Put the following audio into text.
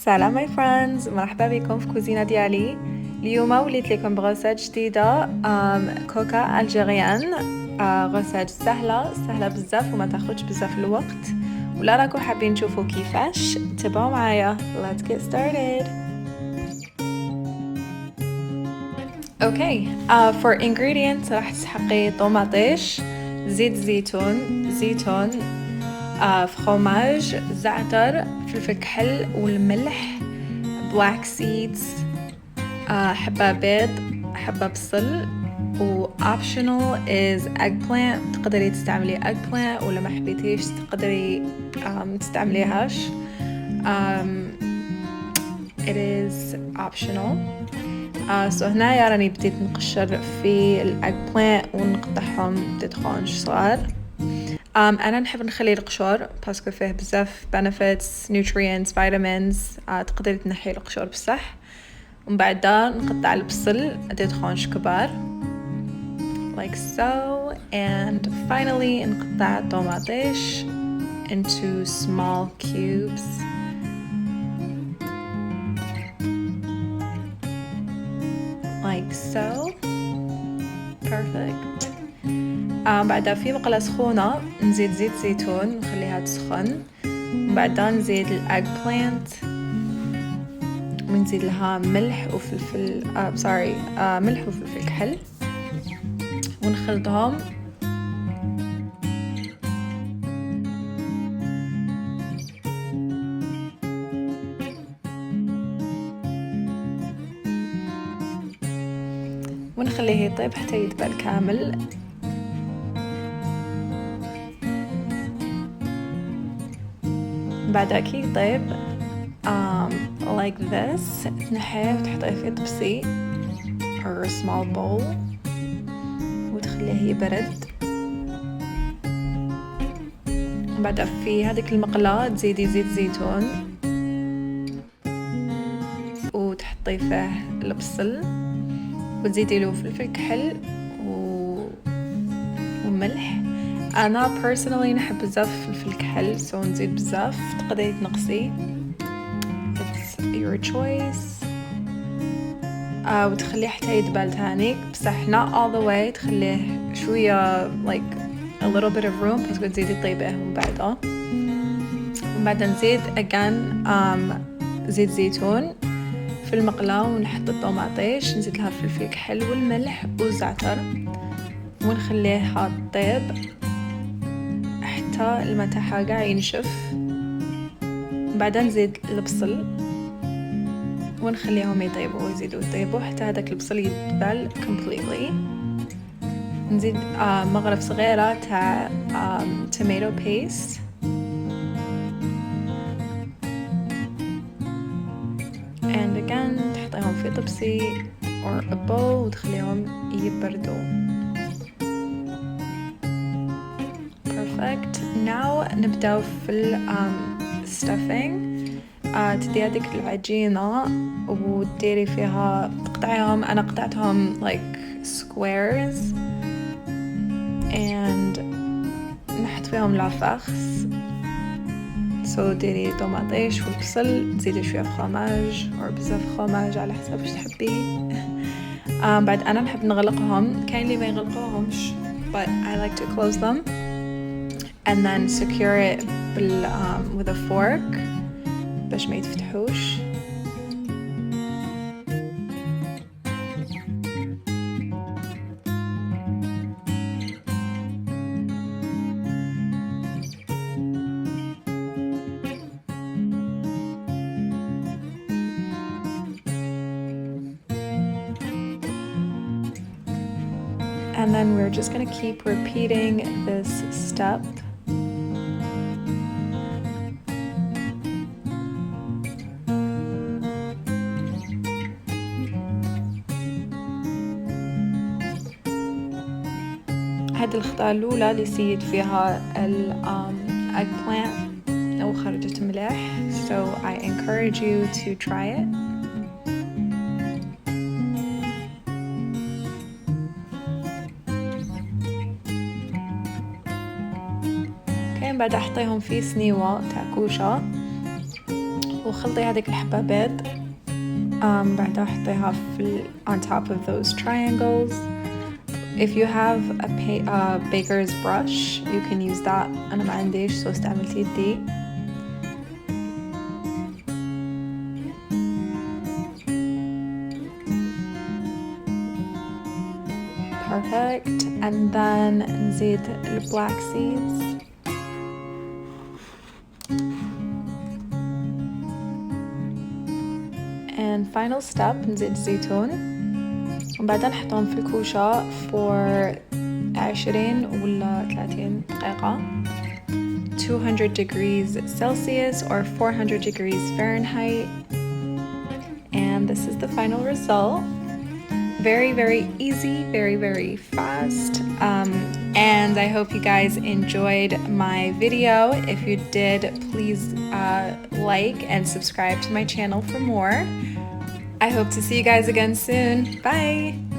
سلام ماي فريندز، مرحبا بكم في كوزينة ديالي. اليوم وليت لكم بغوساج جديدة كوكا الجيريان. غوساج سهلة بزاف وما تاخدش بزاف الوقت، ولا راكم حابين تشوفوا كيفاش؟ تابعوا معايا. Let's get started. اوكي for ingredients راح تسحقي طوماطيش، زيت زيتون، فخوماج، زعتر، فلفل كحل والملح، black seeds، حبة بيض، حبة بصل، و optional is eggplant. تقدري تستعملي eggplant ولا ما حبيتيش تقدري تستعمليهاش. it is optional. so هنايا راني بديت نقشر في الاجبلانت ونقطعهم تدخونش صغار. أنا نحب نخلي القشور باسكو فيه بزاف benefits, nutrients, vitamins. تقدري تنحي القشور بصح، ومن بعد نقطع البصل تدخونش كبار like so, and finally نقطع الطوماطيش into small cubes like so. perfect. بعدها في مقلاة سخونة نزيد زيت زيتون نخليها تسخن، وبعدها نزيد الاج بلانت ونزيد لها ملح وفلفل ملح وفلفل كحل ونخلطهم. ونخليه يطيب حتى يدبل كامل. بعد كي يطيب like this تنحيه وتحطيه في طبسي or a small bowl وتخليه يبرد. بعد في هذيك المقلاة تزيدي زيت زيتون وتحطي فيه البصل وتزيدي له فلفل كحل وملح. أنا personally نحب بزاف فلفل كحل so نزيد بزاف، تقدري تنقصي it's your choice. وتخليه حتى يدبل تاني بصح not all the way، تخليه شوية like a little bit of room بس تزيدي طيبه من بعدها. ومن بعد نزيد again زيت زيتون في المقلاة ونحط الطوماطيش، نزيد لها فلفل كحل والملح والزعتر ونخليها تطيب حتى الماء تاعها قاع ينشف. بعدين نزيد البصل ونخليهم يطيبوا ويزيدوا يطيبوا حتى هذاك البصل يدبل completely. نزيد مغرف صغيرة تاع tomato paste and again تحطيهم في طبسي or a bowl وتخليهم يبردوا. perfect. now نبداو في stuffing. تدي هذيك العجينة وتديري فيها تقطعيهم، أنا قطعتهم like squares and نحط فيهم لافاخس. so ديري طوماطيش والبصل، تزيدي شوية فخوماج أو بزاف فخوماج على حسب واش تحبي. بعد أنا نحب نغلقهم، كاين اللي ما يغلقوهمش but I like to close them and then secure it with a fork باش ما يتفتحوش. And then we're just going to keep repeating this step. هذه الخطوة الأولى اللي سيد فيها eggplant أو خرجت مليح so I encourage you to try it. بعد أحطيهم في سنيوة تاع كوشة وخلطي هذيك الحبة بيض. بعدها حطيها on top of those triangles. If you have a baker's brush, you can use that. أنا ما عنديش so استعملت يدي. Perfect. And then نزيد black seeds. And final step نزيد زيتون وبعدين نحطهم في الكوشة for 20 ولا 30 دقيقة. 200 degrees Celsius or 400 degrees Fahrenheit. And this is the final result. Very, very easy, very, very fast. And I hope you guys enjoyed my video. If you did, please like and subscribe to my channel for more. I hope to see you guys again soon. Bye!